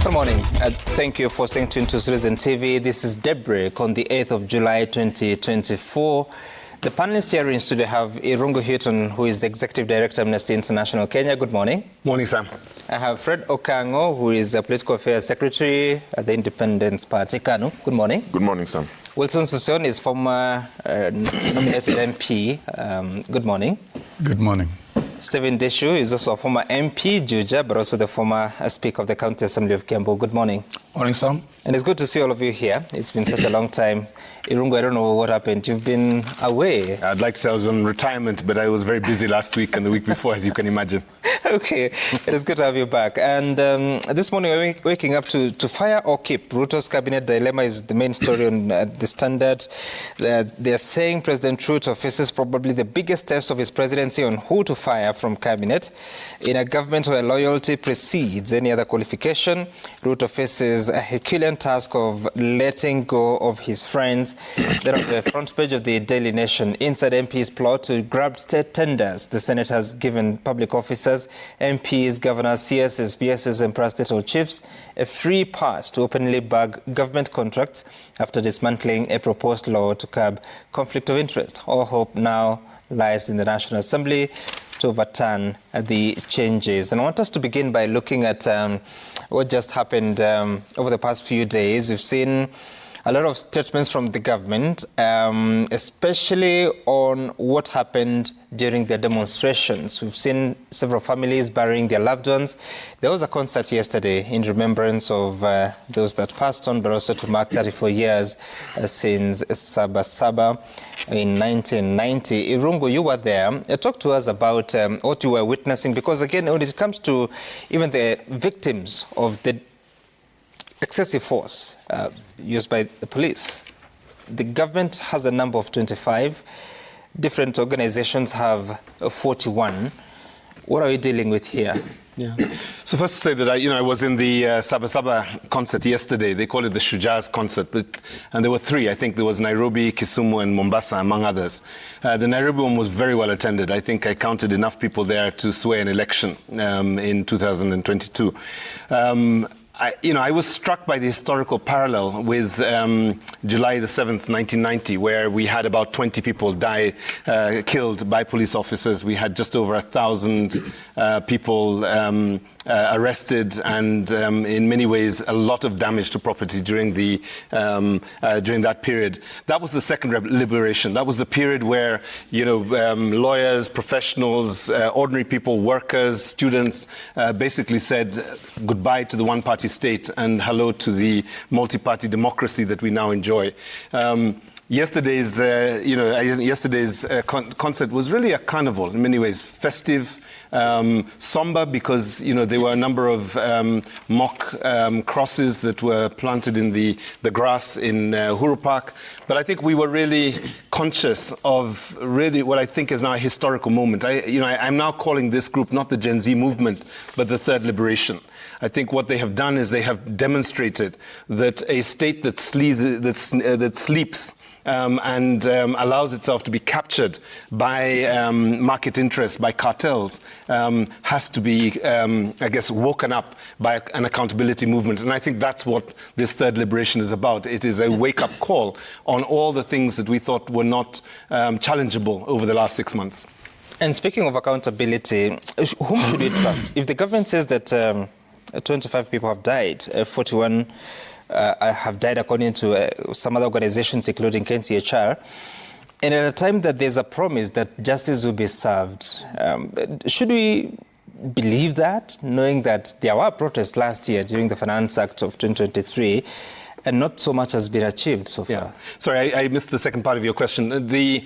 Good morning. Thank you for staying tuned to Citizen TV. This is Daybreak on the 8th of July 2024. The panelists here in studio have Irungu Houghton, who is the Executive Director of Amnesty International Kenya. Good morning. Morning, Sam. I have Fred Okango, who is a Political Affairs Secretary at the Independence Party, KANU. Good morning. Good morning, Sam. Wilson Susion is former nominated MP. Good morning. Good morning. Stephen Deshu is also a former MP, Juja, but also the former Speaker of the County Assembly of Kiambu. Good morning. Morning, Sam. And it's good to see all of you here. It's been such a long time. Irungu, I don't know what happened. You've been away. I'd like to say I was on retirement, but I was very busy last week and the week before, as you can imagine. Okay, it is good to have you back. And this morning we're waking up to fire or keep. Ruto's cabinet dilemma is the main story on the Standard. They're saying President Ruto faces probably the biggest test of his presidency on who to fire from cabinet. In a government where loyalty precedes any other qualification, Ruto faces a Herculean task of letting go of his friends. They're on the front page of the Daily Nation. Inside MPs plot to grab state tenders. The Senate has given public officers, MPs, governors, CSs, BSs and parastatal chiefs a free pass to openly bag government contracts after dismantling a proposed law to curb conflict of interest. All hope now lies in the National Assembly to overturn the changes. And I want us to begin by looking at what just happened over the past few days. We've seen a lot of statements from the government, especially on what happened during the demonstrations. We've seen several families burying their loved ones. There was a concert yesterday in remembrance of those that passed on, but also to mark 34 years since Sabasaba in 1990. Irungu, you were there. Talk to us about what you were witnessing, because again, when it comes to even the victims of the excessive force used by the police, the government has a number of 25. Different organizations have 41. What are we dealing with here? Yeah. So first to say that I was in the Sabasaba concert yesterday. They call it the Shuja's concert, and there were three. I think there was Nairobi, Kisumu, and Mombasa, among others. The Nairobi one was very well attended. I think I counted enough people there to sway an election in 2022. I was struck by the historical parallel with July the 7th, 1990, where we had about 20 people killed by police officers. We had just over 1,000 people arrested, and in many ways a lot of damage to property during that period. That was the second liberation. That was the period where lawyers, professionals, ordinary people, workers, students basically said goodbye to the one-party state and hello to the multi-party democracy that we now enjoy. Yesterday's concert was really a carnival in many ways, festive, somber, because there were a number of mock crosses that were planted in the grass in Uhuru Park. But I think we were really conscious of really what I think is now a historical moment. I'm now calling this group not the Gen Z movement, but the Third Liberation. I think what they have done is they have demonstrated that a state that sleeps and allows itself to be captured by market interests, by cartels, has to be, woken up by an accountability movement. And I think that's what this Third Liberation is about. It is a wake-up call on all the things that we thought were not challengeable over the last 6 months. And speaking of accountability, whom should we trust? If the government says that 25 people have died, 41 have died according to some other organizations, including KNCHR, and at a time that there's a promise that justice will be served, should we believe that, knowing that there were protests last year during the Finance Act of 2023, and not so much has been achieved so far? Yeah. Sorry, I missed the second part of your question. The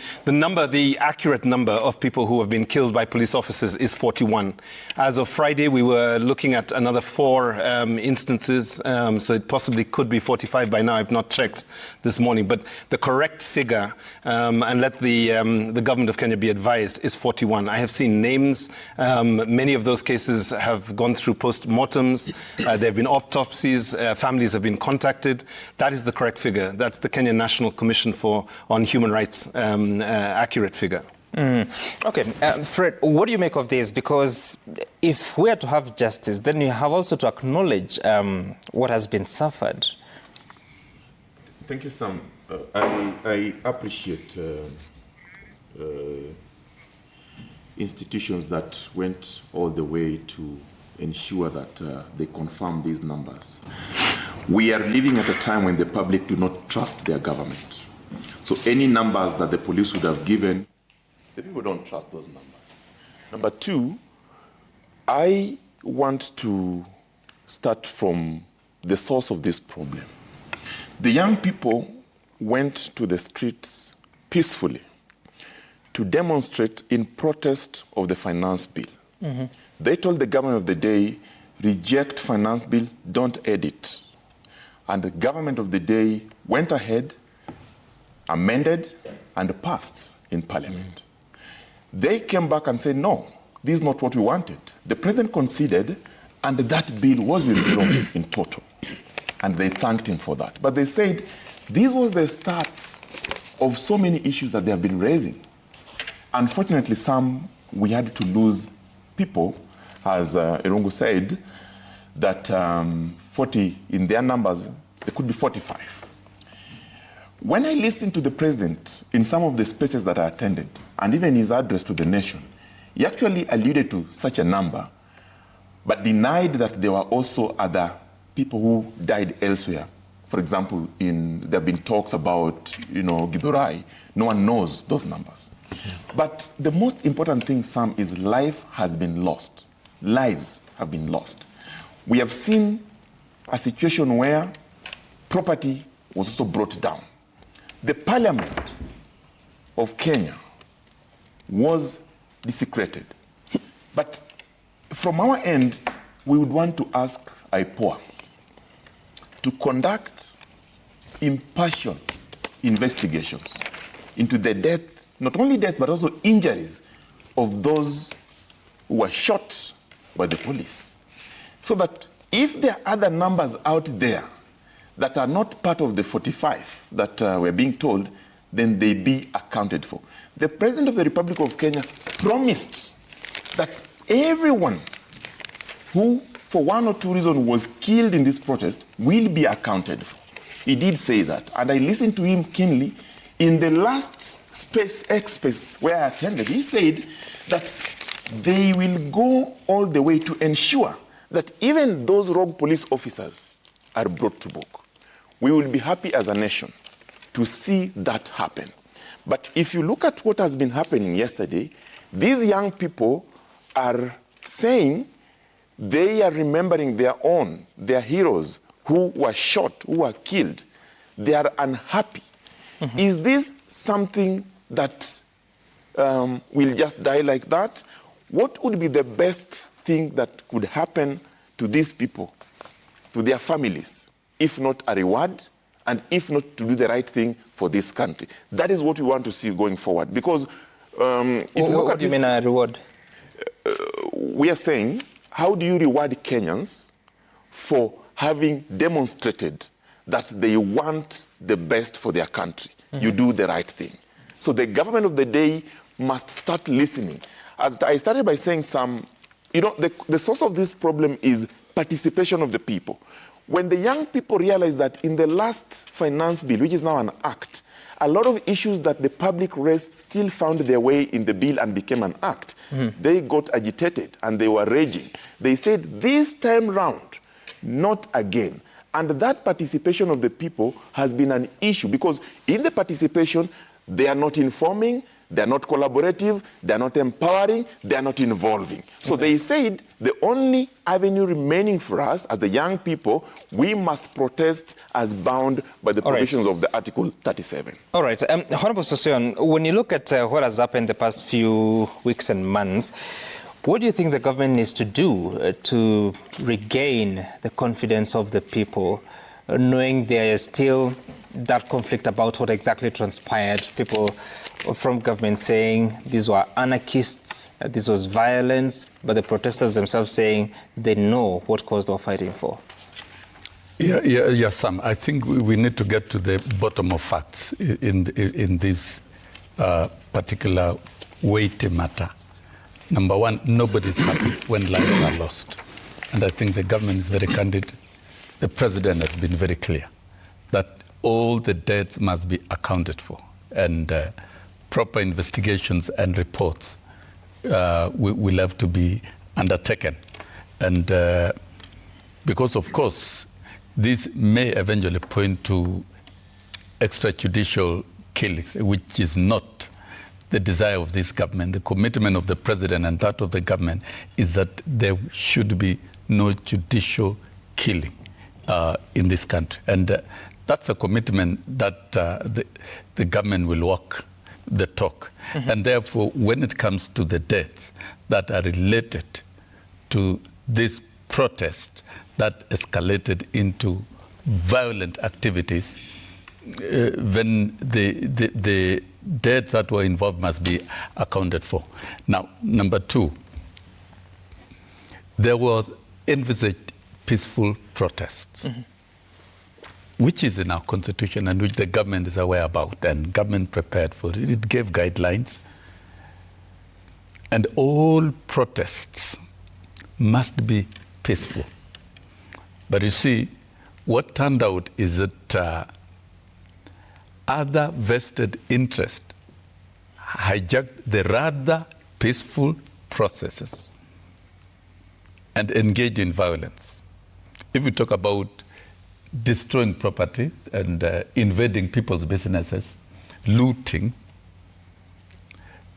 accurate number of people who have been killed by police officers is 41. As of Friday, we were looking at another 4 instances, so it possibly could be 45 by now. I've not checked this morning. But the correct figure, and let the government of Kenya be advised, is 41. I have seen names. Many of those cases have gone through post-mortems. There have been autopsies. Families have been contacted. That is the correct figure. That's the Kenyan National Commission on Human Rights accurate figure. Okay, Fred, what do you make of this? Because if we are to have justice, then you have also to acknowledge what has been suffered. Thank you, Sam. I appreciate institutions that went all the way to ensure that they confirm these numbers. We are living at a time when the public do not trust their government. So any numbers that the police would have given, the people don't trust those numbers. Number two, I want to start from the source of this problem. The young people went to the streets peacefully to demonstrate in protest of the finance bill. Mm-hmm. They told the government of the day, reject finance bill, don't edit. And the government of the day went ahead, amended, and passed in parliament. They came back and said, no, this is not what we wanted. The president conceded, and that bill was withdrawn in total. And they thanked him for that. But they said, this was the start of so many issues that they have been raising. Unfortunately, we had to lose people, as Irungu said, that 40, in their numbers, there could be 45. When I listened to the president in some of the spaces that I attended, and even his address to the nation, he actually alluded to such a number, but denied that there were also other people who died elsewhere. For example, there have been talks about, Githurai. No one knows those numbers. Mm-hmm. But the most important thing, Sam, is life has been lost. Lives have been lost. We have seen a situation where property was also brought down. The parliament of Kenya was desecrated. But from our end, we would want to ask IPOA to conduct impartial investigations into the death, not only death, but also injuries of those who were shot by the police. So that if there are other numbers out there that are not part of the 45 that we're being told, then they be accounted for. The President of the Republic of Kenya promised that everyone who, for one or two reasons, was killed in this protest will be accounted for. He did say that, and I listened to him keenly. In the last space where I attended, he said that they will go all the way to ensure that even those rogue police officers are brought to book. We will be happy as a nation to see that happen. But if you look at what has been happening yesterday, these young people are saying they are remembering their heroes who were shot, who were killed. They are unhappy. Mm-hmm. Is this something that will just die like that? What would be the best thing that could happen to these people, to their families, if not a reward, and if not to do the right thing for this country? That is what we want to see going forward. Because what do you mean a reward? We are saying, how do you reward Kenyans for having demonstrated that they want the best for their country? Mm-hmm. You do the right thing. So the government of the day must start listening. As I started by saying, the source of this problem is participation of the people. When the young people realize that in the last finance bill, which is now an act, a lot of issues that the public raised still found their way in the bill and became an act. Mm-hmm. They got agitated and they were raging. They said, this time round, not again. And that participation of the people has been an issue because in the participation, they are not informing, they are not collaborative, they are not empowering, they are not involving. So they said the only avenue remaining for us as the young people, we must protest as bound by the provisions of the Article 37. All right. Honorable Sosion, when you look at what has happened the past few weeks and months, what do you think the government needs to do to regain the confidence of the people, knowing there is still that conflict about what exactly transpired? People from government saying these were anarchists, this was violence, but the protesters themselves saying they know what cause they were fighting for. Yeah, Sam. I think we need to get to the bottom of facts in this particular weighty matter. Number one, nobody's happy when lives are lost. And I think the government is very candid. The president has been very clear that all the deaths must be accounted for, and proper investigations and reports will have to be undertaken. And because, of course, this may eventually point to extrajudicial killings, which is not the desire of this government. The commitment of the president and that of the government is that there should be no judicial killing in this country. And that's a commitment that the government will walk the talk. Mm-hmm. And therefore, when it comes to the deaths that are related to this protest that escalated into violent activities, when the deaths that were involved must be accounted for. Now, number two, there was envisaged peaceful protests, mm-hmm. which is in our constitution and which the government is aware about, and government prepared for it. It gave guidelines. And all protests must be peaceful. But you see, what turned out is that other vested interests hijacked the rather peaceful processes and engaged in violence. If we talk about destroying property and invading people's businesses, looting,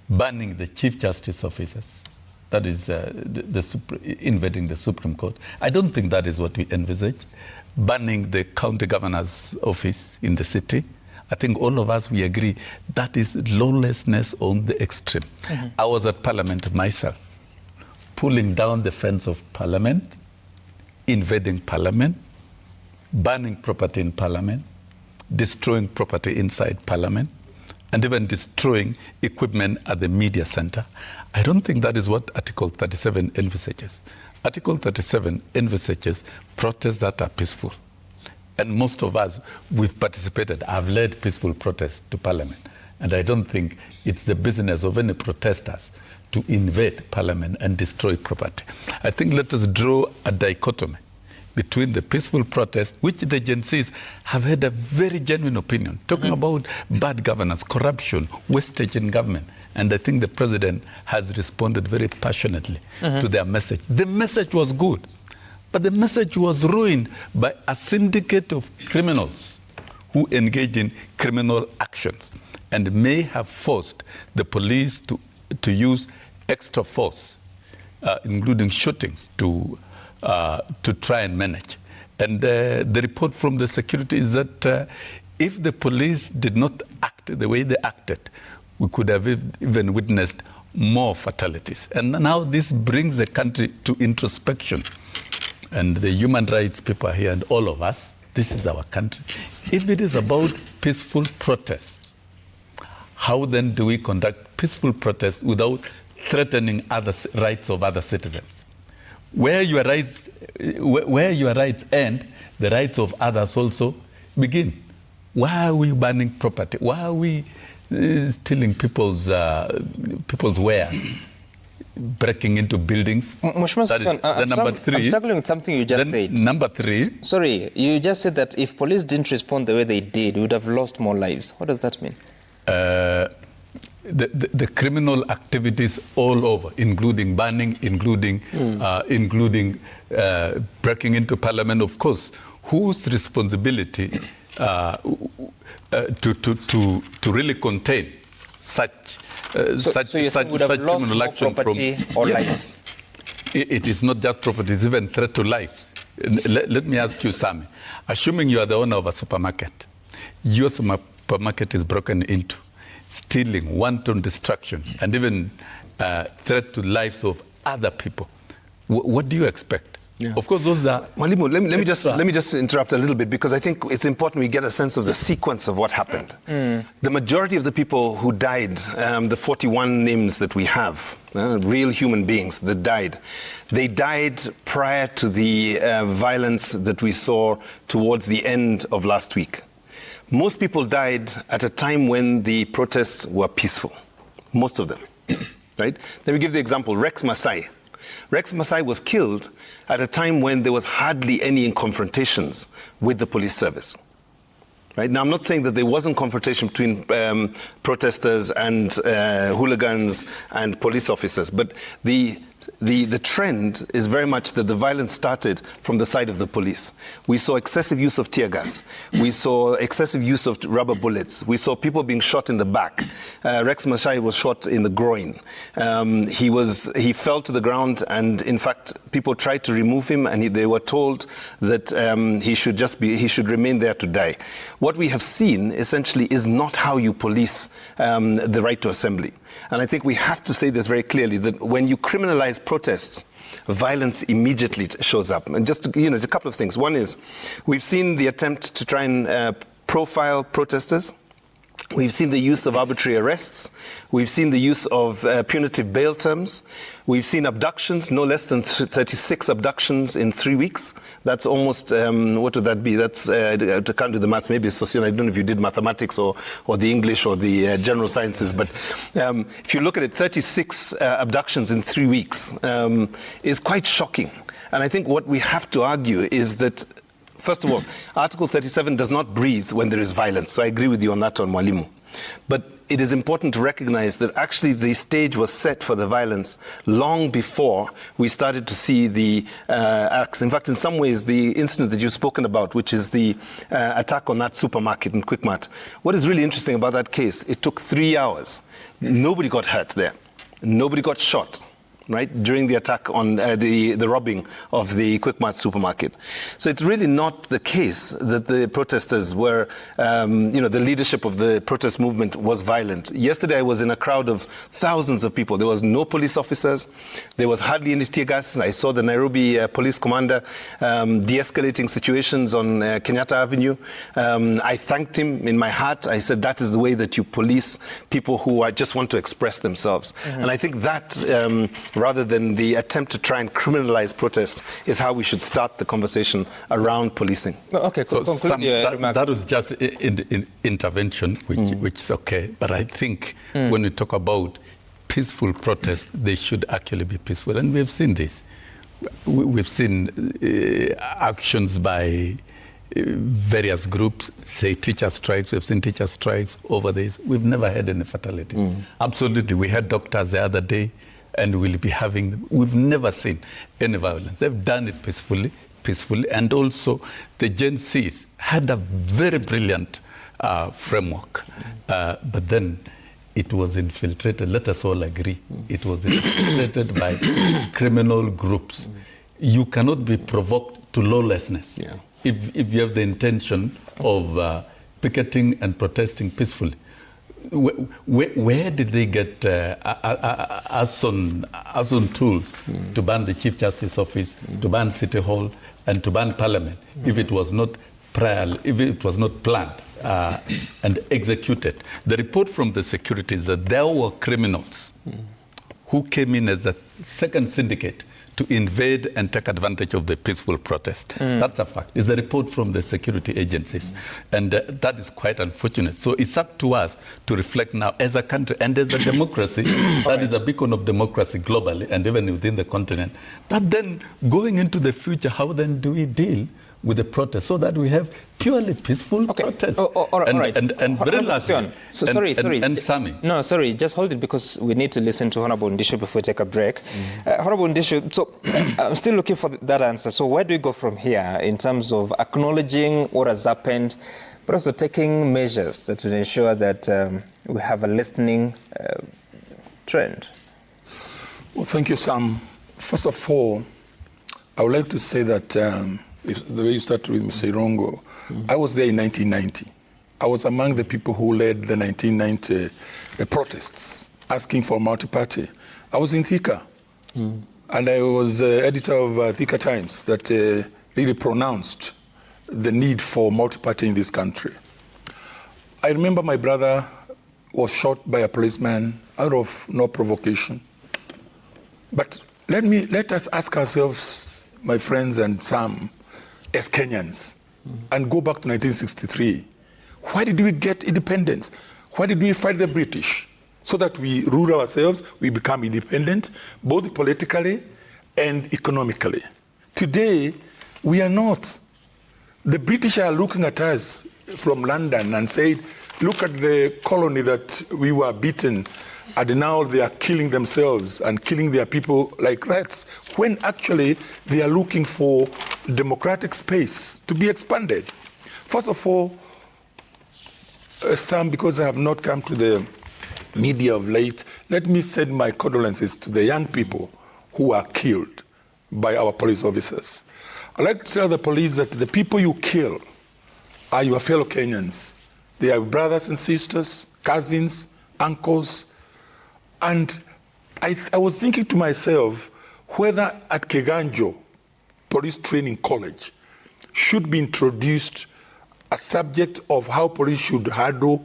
banning the Chief Justice offices, that is invading the Supreme Court. I don't think that is what we envisage. Banning the county governor's office in the city. I think all of us, we agree that is lawlessness on the extreme. Mm-hmm. I was at Parliament myself, pulling down the fence of Parliament, invading Parliament, burning property in Parliament, destroying property inside Parliament, and even destroying equipment at the media center. I don't think that is what Article 37 envisages. Article 37 envisages protests that are peaceful. And most of us, we've participated. I've led peaceful protests to Parliament. And I don't think it's the business of any protesters to invade Parliament and destroy property. I think let us draw a dichotomy between the peaceful protest, which the Gen Zs have had a very genuine opinion, talking about bad governance, corruption, wastage in government. And I think the president has responded very passionately to their message. The message was good, but the message was ruined by a syndicate of criminals who engaged in criminal actions and may have forced the police to use extra force, including shootings, to try and manage. And the report from the security is that if the police did not act the way they acted, we could have even witnessed more fatalities. And now this brings the country to introspection. And the human rights people here and all of us, this is our country. If it is about peaceful protest, how then do we conduct peaceful protest without threatening rights of other citizens? Where your rights end, the rights of others also begin. Why are we banning property? Why are we stealing people's wares, breaking into buildings? That is the number three. I'm struggling with something you just said. Number three. Sorry, you just said that if police didn't respond the way they did, we would have lost more lives. What does that mean? The criminal activities all over, including banning, including breaking into Parliament, of course. Whose responsibility to really contain such criminal action from or lives? It is not just property; it's even threat to lives. Let me ask you, Sami. Assuming you are the owner of a supermarket, your supermarket is broken into, stealing, wanton destruction, and even threat to lives of other people. What do you expect? Yeah. Of course, those are... Mwalimu, let me just interrupt a little bit, because I think it's important we get a sense of the sequence of what happened. The majority of the people who died, the 41 names that we have, real human beings that died, they died prior to the violence that we saw towards the end of last week. Most people died at a time when the protests were peaceful, most of them. right? Let me give the example, Rex Masai. Rex Masai was killed at a time when there was hardly any confrontations with the police service. Right? Now, I'm not saying that there wasn't confrontation between protesters and hooligans and police officers, but the trend is very much that the violence started from the side of the police. We saw excessive use of tear gas. We saw excessive use of rubber bullets. We saw people being shot in the back. Rex Masai was shot in the groin. He fell to the ground, and in fact, people tried to remove him, and they were told that he should remain there to die. What we have seen essentially is not how you police the right to assembly. And I think we have to say this very clearly, that when you criminalize protests, violence immediately shows up. And just a couple of things. One is, we've seen the attempt to try and profile protesters. We've seen the use of arbitrary arrests. We've seen the use of punitive bail terms. We've seen abductions, no less than 36 abductions in 3 weeks. That's almost, what would that be? That's, I can't do the maths, maybe it's I don't know if you did mathematics or the English or the general sciences, but if you look at it, 36 abductions in 3 weeks is quite shocking. And I think what we have to argue is that, first of all, Article 37 does not breathe when there is violence. So I agree with you on that, on Mwalimu. But it is important to recognize that actually the stage was set for the violence long before we started to see the acts. In fact, in some ways, the incident that you've spoken about, which is the attack on that supermarket in Quickmart, what is really interesting about that case, it took 3 hours. Nobody got hurt there. Nobody got shot. Right, during the attack on the robbing of the Quickmart supermarket. So it's really not the case that the protesters were, the leadership of the protest movement was violent. Yesterday I was in a crowd of thousands of people. There was no police officers. There was hardly any tear gas. I saw the Nairobi police commander de-escalating situations on Kenyatta Avenue. I thanked him in my heart. I said, that is the way that you police people who just want to express themselves. Mm-hmm. And I think that rather than the attempt to try and criminalize protest, is how we should start the conversation around policing. Okay, so that was just in intervention, which is okay. But I think when we talk about peaceful protest, they should actually be peaceful. And we've seen this. We've seen actions by various groups, say teacher strikes. We've seen teacher strikes over this. We've never had any fatality. Absolutely. We had doctors the other day, and we'll be having them. We've never seen any violence. They've done it peacefully. And also, the Gen Zs had a very brilliant framework. But then it was infiltrated. Let us all agree. It was infiltrated by criminal groups. You cannot be provoked to lawlessness if you have the intention of picketing and protesting peacefully. Where did they get arson tools to ban the Chief Justice Office, to ban City Hall, and to ban Parliament if it was not planned and executed? The report from the security is that there were criminals who came in as a second syndicate to invade and take advantage of the peaceful protest. That's a fact. It's a report from the security agencies. And that is quite unfortunate. So it's up to us to reflect now as a country and as a democracy that is a beacon of democracy globally and even within the continent. But then going into the future, how then do we deal with the protest so that we have purely peaceful protests? All right. And very lastly, sorry. And Sami. No, sorry, just hold it because we need to listen to Honorable Ndishu before we take a break. Honorable Ndishu, so I'm still looking for that answer. So where do we go from here in terms of acknowledging what has happened, but also taking measures that will ensure that we have a lessening trend? Well, thank you, Sam. First of all, I would like to say that the way you started with Mr. Irongo, I was there in 1990. I was among the people who led the 1990 protests, asking for multi-party. I was in Thika, and I was editor of Thika Times that really pronounced the need for multi-party in this country. I remember my brother was shot by a policeman out of no provocation. But let us ask ourselves, my friends and Sam, as Kenyans, and go back to 1963. Why did we get independence? Why did we fight the British? so that we rule ourselves, we become independent, both politically and economically. Today, we are not. The British are looking at us from London and said, look at the colony that we were beaten, and now they are killing themselves and killing their people like rats, when actually they are looking for democratic space to be expanded. First of all, Sam, because I have not come to the media of late, let me send my condolences to the young people who are killed by our police officers. I'd like to tell the police that the people you kill are your fellow Kenyans. They are brothers and sisters, cousins, uncles. And I was thinking to myself whether at Keganjo Police Training College should be introduced a subject of how police should handle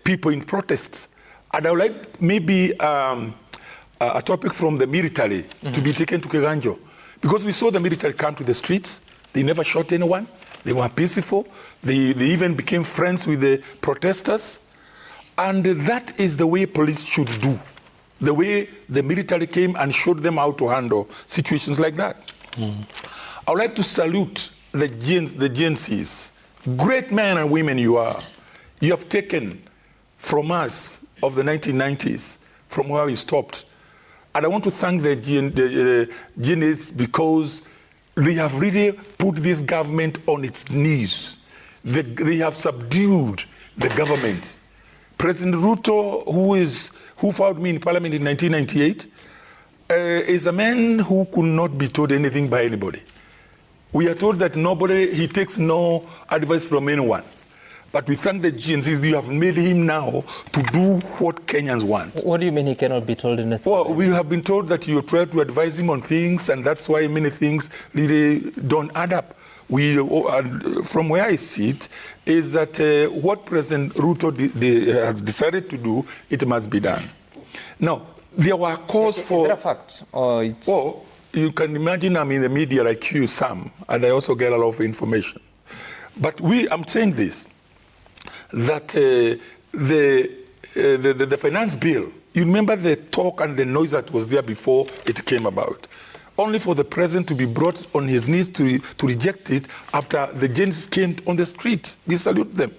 people in protests. And I would like maybe a topic from the military to be taken to Keganjo. Because we saw the military come to the streets, they never shot anyone, they were peaceful, they even became friends with the protesters. And that is the way police should do, the way the military came and showed them how to handle situations like that. I would like to salute the Gen Zs. Great men and women you are. You have taken from us of the 1990s, from where we stopped. And I want to thank the Gen Zs because they have really put this government on its knees. They have subdued the government. President Ruto, who found me in Parliament in 1998, is a man who could not be told anything by anybody. We are told that he takes no advice from anyone. But we thank the GNCs, you have made him now to do what Kenyans want. What do you mean he cannot be told anything? Well, we have been told that you try to advise him on things, and that's why many things really don't add up. From where I sit, is that what President Ruto has decided to do, it must be done. Now, there were calls for... Is that a fact? Or it's... Well, you can imagine I'm in the media like you, Sam, and I also get a lot of information. But I'm saying this, that the finance bill, you remember the talk and the noise that was there before it came about, only for the president to be brought on his knees to reject it after the gens came on the street. We salute them.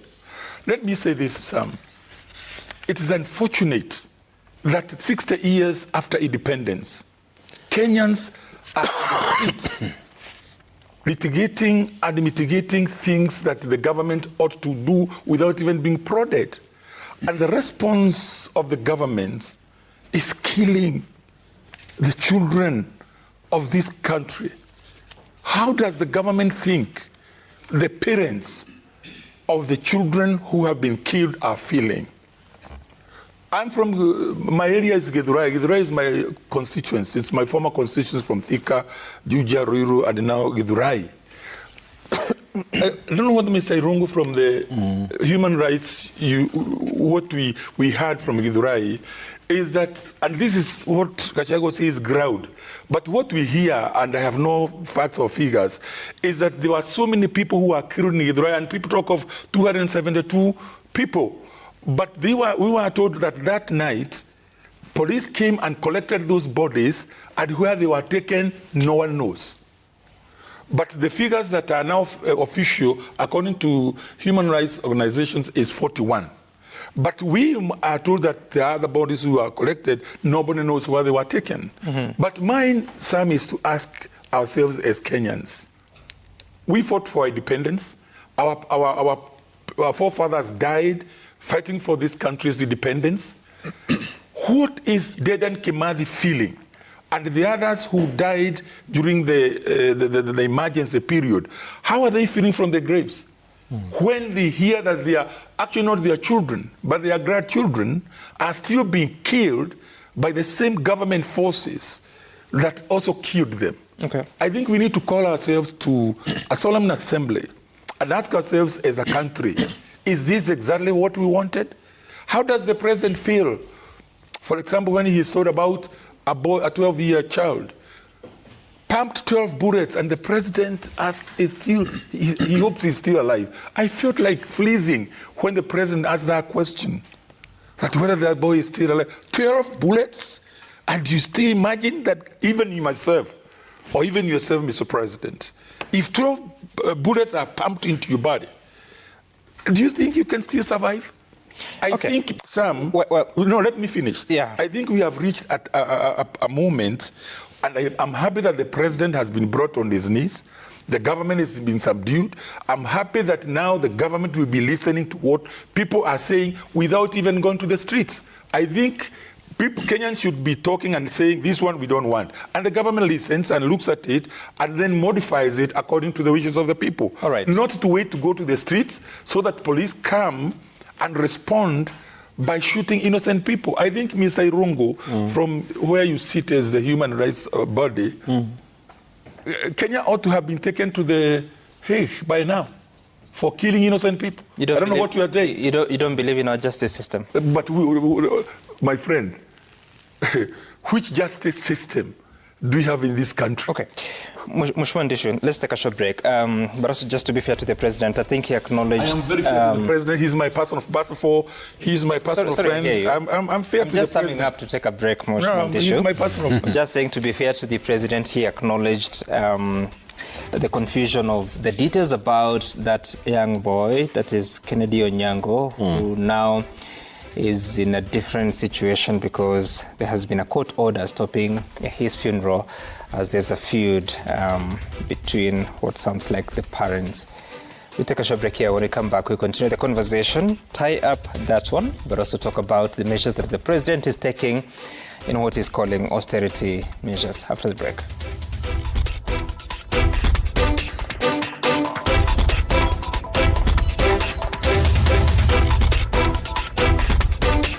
Let me say this, Sam. It is unfortunate that 60 years after independence, Kenyans are on the streets litigating and mitigating things that the government ought to do without even being prodded. And the response of the government is killing the children of this country. How does the government think the parents of the children who have been killed are feeling? I'm from, my area is Githurai. Githurai is my constituency. It's my former constituency from Thika, Juja, Ruiru, and now Githurai. I don't know what to say wrong from the human rights, what we heard from Githurai is that, and this is what Kachago says ground, but what we hear, and I have no facts or figures, is that there were so many people who were killed in Githurai, and people talk of 272 people. But we were told that that night, police came and collected those bodies, and where they were taken, no one knows. But the figures that are now official, according to human rights organizations, is 41. But we are told that the other bodies who are collected, nobody knows where they were taken. But mine, Sam, is to ask ourselves as Kenyans. We fought for independence. Our forefathers died fighting for this country's independence. What is Dedan Kimathi feeling? And the others who died during the emergency period, how are they feeling from their graves? When they hear that they are actually not their children, but their grandchildren are still being killed by the same government forces that also killed them. Okay. I think we need to call ourselves to a solemn assembly and ask ourselves as a country, is this exactly what we wanted? How does the president feel? For example, when he told about a 12-year child, pumped 12 bullets, and the president he hopes he's still alive. I felt like freezing when the president asked that question. that whether that boy is still alive. 12 bullets, and you still imagine that even you myself, or even yourself, Mr. President, if 12 bullets are pumped into your body, do you think you can still survive? I think, Sam, no, let me finish. Yeah. I think we have reached at a moment, and I'm happy that the president has been brought on his knees. The government has been subdued. I'm happy that now the government will be listening to what people are saying without even going to the streets. I think Kenyans should be talking and saying, this one we don't want. And the government listens and looks at it and then modifies it according to the wishes of the people. All right. Not to wait to go to the streets so that police come and respond by shooting innocent people. I think, Mr. Irungu, from where you sit as the human rights body, Kenya ought to have been taken to the Hague by now for killing innocent people. I don't know what you are saying. You don't believe in our justice system? But my friend, which justice system do we have in this country? Okay. Mheshimiwa Ndishu, let's take a short break. But also, just to be fair to the president, I think he acknowledged... I am very fair to the president. He's my personal he's my personal friend. I'm fair to the president. I'm just summing up to take a break, Mheshimiwa Ndishu. He's my personal friend. I'm just saying, to be fair to the president, he acknowledged the confusion of the details about that young boy, that is Kennedy Onyango, who now is in a different situation because there has been a court order stopping his funeral as there's a feud between what sounds like the parents. We take a short break here. When we come back, we continue the conversation, tie up that one, but also talk about the measures that the president is taking in what he's calling austerity measures after the break.